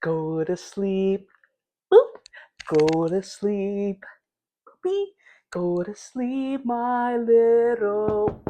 Go to sleep. Boop. Go to sleep. Boopy. Go to sleep, my little.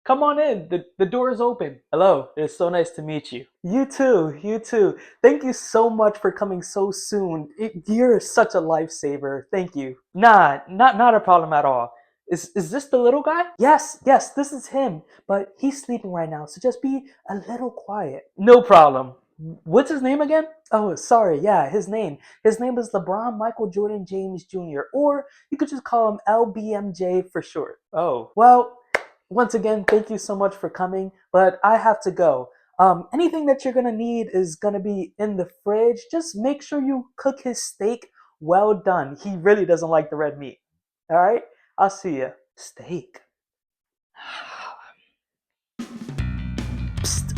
Come on in. The door is open. Hello. It's so nice to meet you. You too. You too. Thank you so much for coming so soon. You're such a lifesaver. Thank you. Nah, not a problem at all. Is this the little guy? Yes, this is him. But he's sleeping right now, so just be a little quiet. No problem. What's his name again? Oh, sorry. Yeah, his name. His name is LeBron Michael Jordan James Jr. Or you could just call him LBMJ for short. Oh, well, once again, thank you so much for coming, but I have to go. Anything that you're gonna need is gonna be in the fridge. Just make sure you cook his steak well done. He really doesn't like the red meat. All right, I'll see you. Steak. Psst,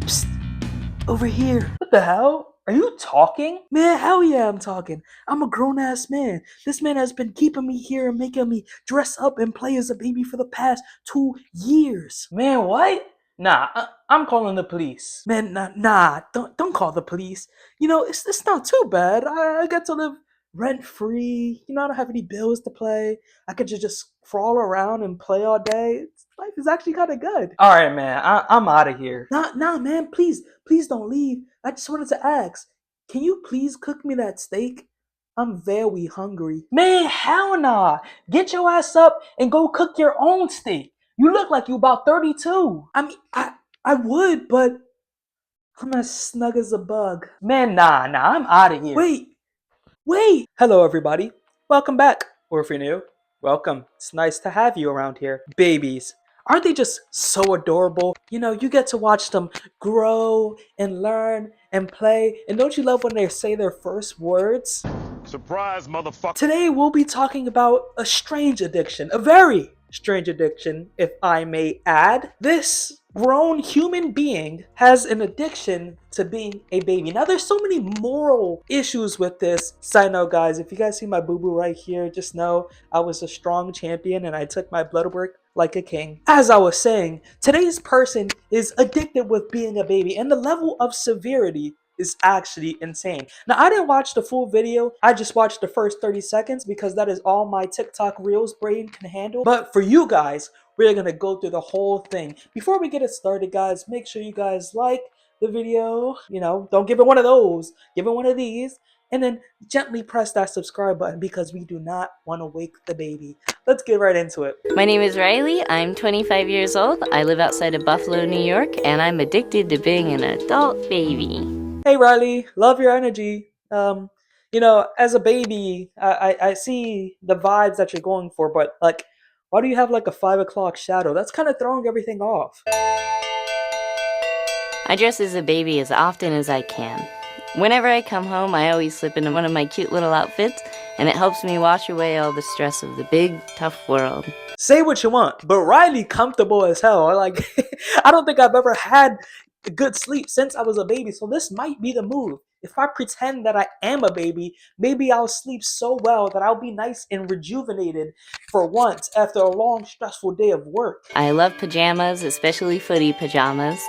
psst, over here. What the hell? Are you talking? Man, hell yeah, I'm talking. I'm a grown ass man. This man has been keeping me here and making me dress up and play as a baby for the past 2 years. Man, what? Nah, I'm calling the police. Man, nah, don't call the police. You know, it's not too bad. I get to live rent free. You know, I don't have any bills to pay. I could just crawl around and play all day. Life is actually kind of good. All right, man. I'm out of here. Nah, man. Please don't leave. I just wanted to ask. Can you please cook me that steak? I'm very hungry. Man, hell nah. Get your ass up and go cook your own steak. You look like you about 32. I mean, I would, but I'm as snug as a bug. Man, nah, I'm out of here. Wait. Hello, everybody. Welcome back. Or if you're new, welcome. It's nice to have you around here. Babies. Aren't they just so adorable? You know, you get to watch them grow and learn and play. And don't you love when they say their first words? Surprise, motherfucker. Today we'll be talking about a strange addiction, a very strange addiction, if I may add. This grown human being has an addiction to being a baby. Now there's so many moral issues with this. Side note, guys, if you guys see my boo-boo right here, just know I was a strong champion and I took my blood work like a king. As I was saying, today's person is addicted with being a baby, and the level of severity is actually insane. Now, I didn't watch the full video. I just watched the first 30 seconds because that is all my TikTok Reels brain can handle. But for you guys, we're going to go through the whole thing. Before we get it started, guys, make sure you guys like the video. You know, don't give it one of those. Give it one of these. And then gently press that subscribe button because we do not want to wake the baby. Let's get right into it. My name is Riley. I'm 25 years old. I live outside of Buffalo, New York, and I'm addicted to being an adult baby. Hey Riley, love your energy. You know, as a baby, I see the vibes that you're going for, but like, why do you have like a 5 o'clock shadow? That's kind of throwing everything off. I dress as a baby as often as I can. Whenever I come home, I always slip into one of my cute little outfits, and it helps me wash away all the stress of the big, tough world. Say what you want, but Riley comfortable as hell. Like, I don't think I've ever had a good sleep since I was a baby, so this might be the move. If I pretend that I am a baby, maybe I'll sleep so well that I'll be nice and rejuvenated for once after a long, stressful day of work. I love pajamas, especially footy pajamas.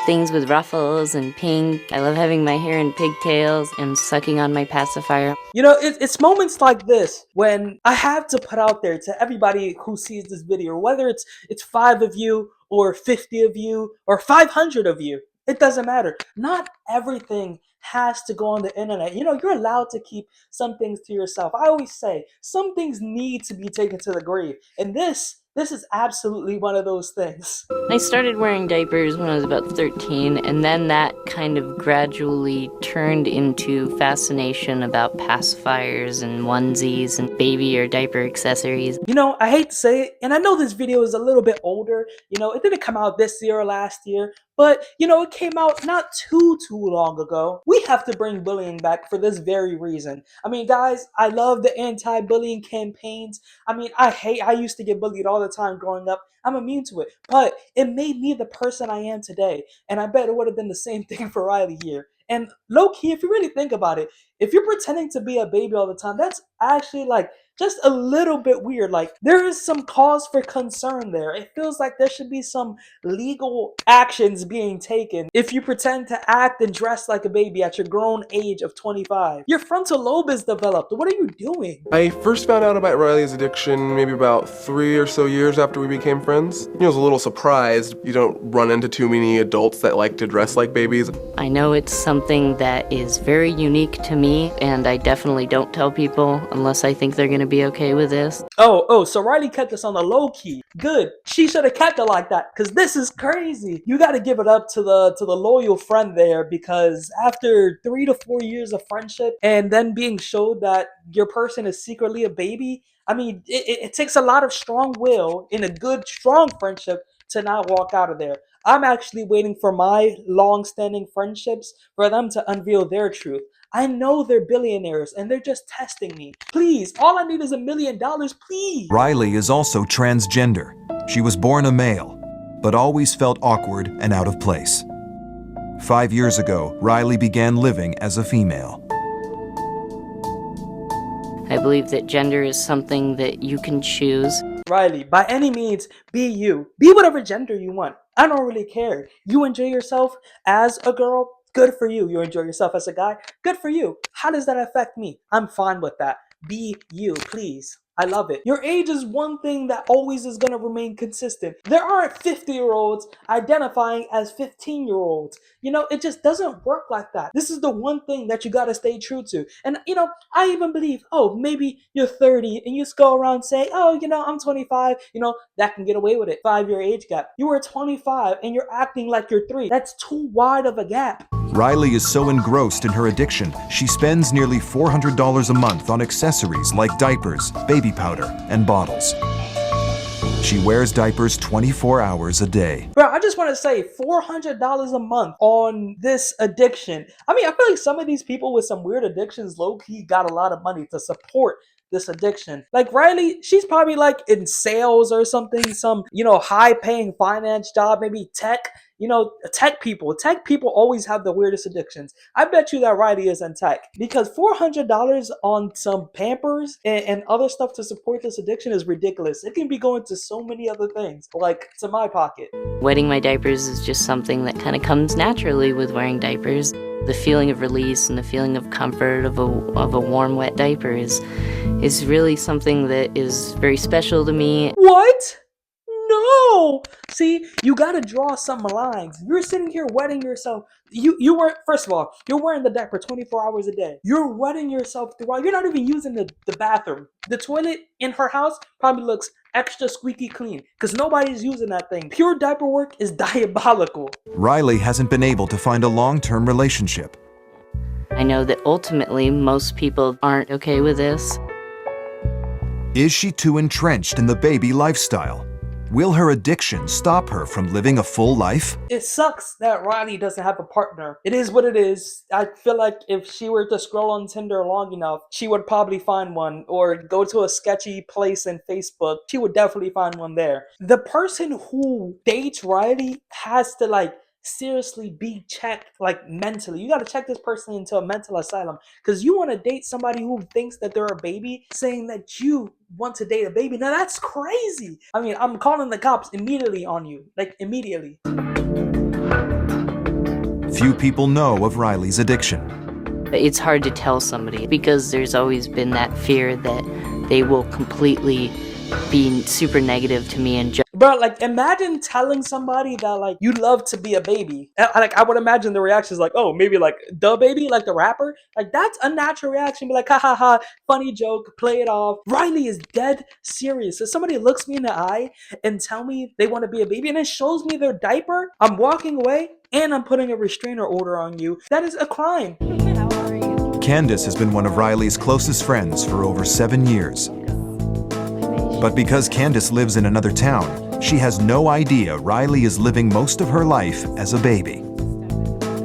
Things with ruffles and pink. I love having my hair in pigtails and sucking on my pacifier. You know, it's moments like this when I have to put out there to everybody who sees this video, whether it's 5 of you or 50 of you or 500 of you, it doesn't matter. Not everything has to go on the internet. You know, you're allowed to keep some things to yourself. I always say some things need to be taken to the grave, and this is absolutely one of those things. I started wearing diapers when I was about 13, and then that kind of gradually turned into fascination about pacifiers and onesies and baby or diaper accessories. You know, I hate to say it, and I know this video is a little bit older. You know, it didn't come out this year or last year, but, you know, it came out not too long ago. We have to bring bullying back for this very reason. I mean, guys, I love the anti-bullying campaigns. I mean, I used to get bullied all the time growing up. I'm immune to it, but it made me the person I am today. And I bet it would have been the same thing for Riley here. And low key, if you really think about it, if you're pretending to be a baby all the time, that's actually like just a little bit weird. Like there is some cause for concern there. It feels like there should be some legal actions being taken if you pretend to act and dress like a baby at your grown age of 25. Your frontal lobe is developed. What are you doing? I first found out about Riley's addiction maybe about 3 or so years after we became friends. I was a little surprised. You don't run into too many adults that like to dress like babies. I know it's something that is very unique to me, and I definitely don't tell people unless I think they're going to be okay with this. So Riley kept this on the low key. Good. She should have kept it like that, because this is crazy. You got to give it up to the loyal friend there, because after 3 to 4 years of friendship and then being showed that your person is secretly a baby, I mean, it takes a lot of strong will in a good, strong friendship to not walk out of there. I'm actually waiting for my long-standing friendships for them to unveil their truth. I know they're billionaires and they're just testing me. Please, all I need is $1 million, please. Riley is also transgender. She was born a male, but always felt awkward and out of place. 5 years ago, Riley began living as a female. I believe that gender is something that you can choose. Riley, by any means, be you. Be whatever gender you want. I don't really care. You enjoy yourself as a girl, good for you. You enjoy yourself as a guy, good for you. How does that affect me? I'm fine with that. Be you, please. I love it. Your age is one thing that always is going to remain consistent. There aren't 50-year-olds identifying as 15-year-olds. It just doesn't work like that. This is the one thing that you got to stay true to. And, I even believe, maybe you're 30 and you just go around saying, I'm 25. That can get away with it. 5-year age gap. You were 25 and you're acting like you're 3. That's too wide of a gap. Riley is so engrossed in her addiction, she spends nearly $400 a month on accessories like diapers, baby powder, and bottles. She wears diapers 24 hours a day. Bro, I just want to say $400 a month on this addiction. I mean, I feel like some of these people with some weird addictions low-key got a lot of money to support this addiction. Like Riley, she's probably like in sales or something, some, high-paying finance job, maybe tech. Tech people always have the weirdest addictions. I bet you that Riley is in tech, because $400 on some Pampers and other stuff to support this addiction is ridiculous. It can be going to so many other things, like to my pocket. Wetting my diapers is just something that kind of comes naturally with wearing diapers. The feeling of release and the feeling of comfort of a warm, wet diaper is really something that is very special to me. What? No! See, you gotta draw some lines. You're sitting here wetting yourself. You weren't, first of all, you're wearing the diaper 24 hours a day. You're wetting yourself throughout. You're not even using the bathroom. The toilet in her house probably looks extra squeaky clean because nobody's using that thing. Pure diaper work is diabolical. Riley hasn't been able to find a long-term relationship. I know that ultimately most people aren't okay with this. Is she too entrenched in the baby lifestyle? Will her addiction stop her from living a full life? It sucks that Riley doesn't have a partner. It is what it is. I feel like if she were to scroll on Tinder long enough, she would probably find one, or go to a sketchy place in Facebook. She would definitely find one there. The person who dates Riley has to seriously be checked mentally. You got to check this person into a mental asylum, because you want to date somebody who thinks that they're a baby, saying that you want to date a baby. Now that's crazy. I mean, I'm calling the cops immediately on you, immediately. Few people know of Riley's addiction. It's hard to tell somebody because there's always been that fear that they will completely be super negative to me and Bro, imagine telling somebody that, you love to be a baby. I would imagine the reaction is oh, maybe the baby, the rapper. That's a natural reaction. Be ha ha ha, funny joke, play it off. Riley is dead serious. If somebody looks me in the eye and tell me they want to be a baby and it shows me their diaper, I'm walking away and I'm putting a restrainer order on you. That is a crime. Candace has been one of Riley's closest friends for over 7 years. But because Candace lives in another town, she has no idea Riley is living most of her life as a baby.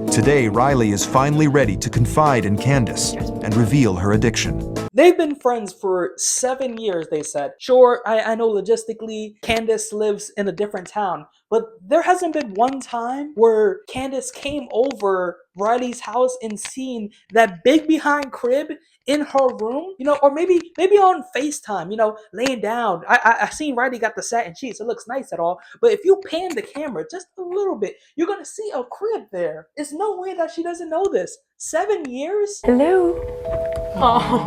Today, Riley is finally ready to confide in Candace and reveal her addiction. They've been friends for 7 years, they said. Sure, I know logistically Candace lives in a different town, but there hasn't been one time where Candace came over Riley's house and seen that big behind crib in her room, or maybe on FaceTime, laying down. I seen Riley got the satin sheets. It looks nice at all. But if you pan the camera just a little bit, you're gonna see a crib there. It's no way that she doesn't know this. 7 years? Hello.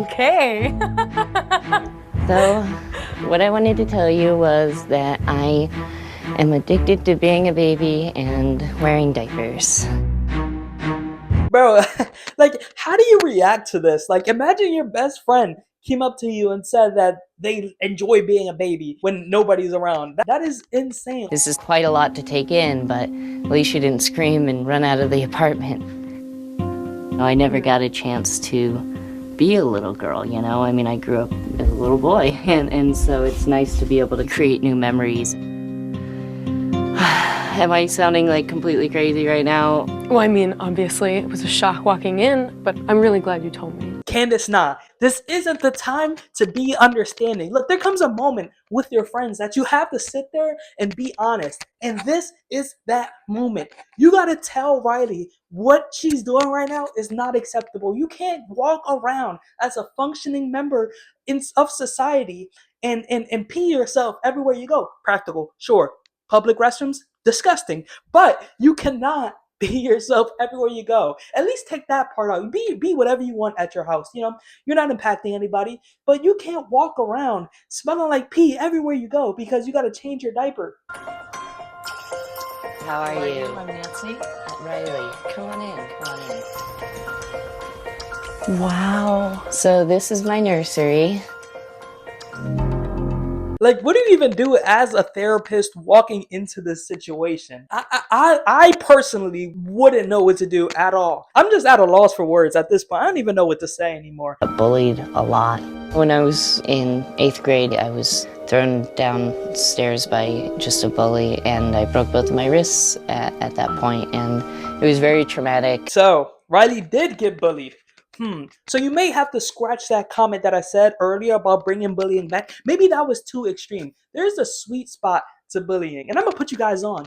Okay. So, what I wanted to tell you was that I am addicted to being a baby and wearing diapers. Bro, like, how do you react to this? Like, imagine your best friend came up to you and said that they enjoy being a baby when nobody's around. That is insane. This is quite a lot to take in, but at least she didn't scream and run out of the apartment. I never got a chance to be a little girl, I mean, I grew up as a little boy, and so it's nice to be able to create new memories. Am I sounding like completely crazy right now? Well, I mean, obviously, it was a shock walking in, but I'm really glad you told me. Candace, nah, this isn't the time to be understanding. Look, there comes a moment with your friends that you have to sit there and be honest. And this is that moment. You gotta tell Riley what she's doing right now is not acceptable. You can't walk around as a functioning member of society and pee yourself everywhere you go. Practical, sure. Public restrooms, disgusting. But you cannot be yourself everywhere you go. At least take that part out. Be whatever you want at your house. You're not impacting anybody, but you can't walk around smelling like pee everywhere you go because you got to change your diaper. How are you? I'm Nancy. Riley, come on in. Wow. So this is my nursery. Like, what do you even do as a therapist walking into this situation? I personally wouldn't know what to do at all. I'm just at a loss for words at this point. I don't even know what to say anymore. Bullied a lot. When I was in 8th grade, I was thrown downstairs by just a bully, and I broke both of my wrists at that point, and it was very traumatic. So, Riley did get bullied. So you may have to scratch that comment that I said earlier about bringing bullying back. Maybe that was too extreme. There's a sweet spot to bullying. And I'm going to put you guys on,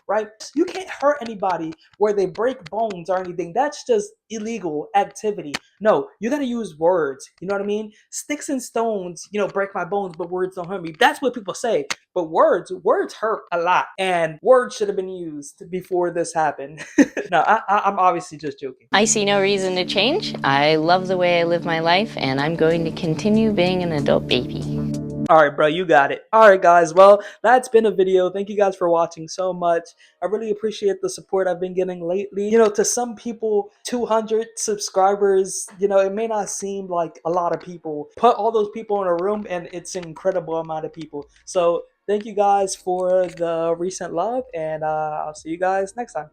right? You can't hurt anybody where they break bones or anything. That's just illegal activity. No, you got to use words. You know what I mean? Sticks and stones, break my bones, but words don't hurt me. That's what people say. But words hurt a lot. And words should have been used before this happened. No, I'm obviously just joking. I see no reason to change. I love the way I live my life, and I'm going to continue being an adult baby. All right, bro, you got it. All right, guys. Well, that's been a video. Thank you guys for watching so much. I really appreciate the support I've been getting lately. To some people, 200 subscribers, it may not seem like a lot of people. Put all those people in a room, and it's an incredible amount of people. So thank you guys for the recent love, and I'll see you guys next time.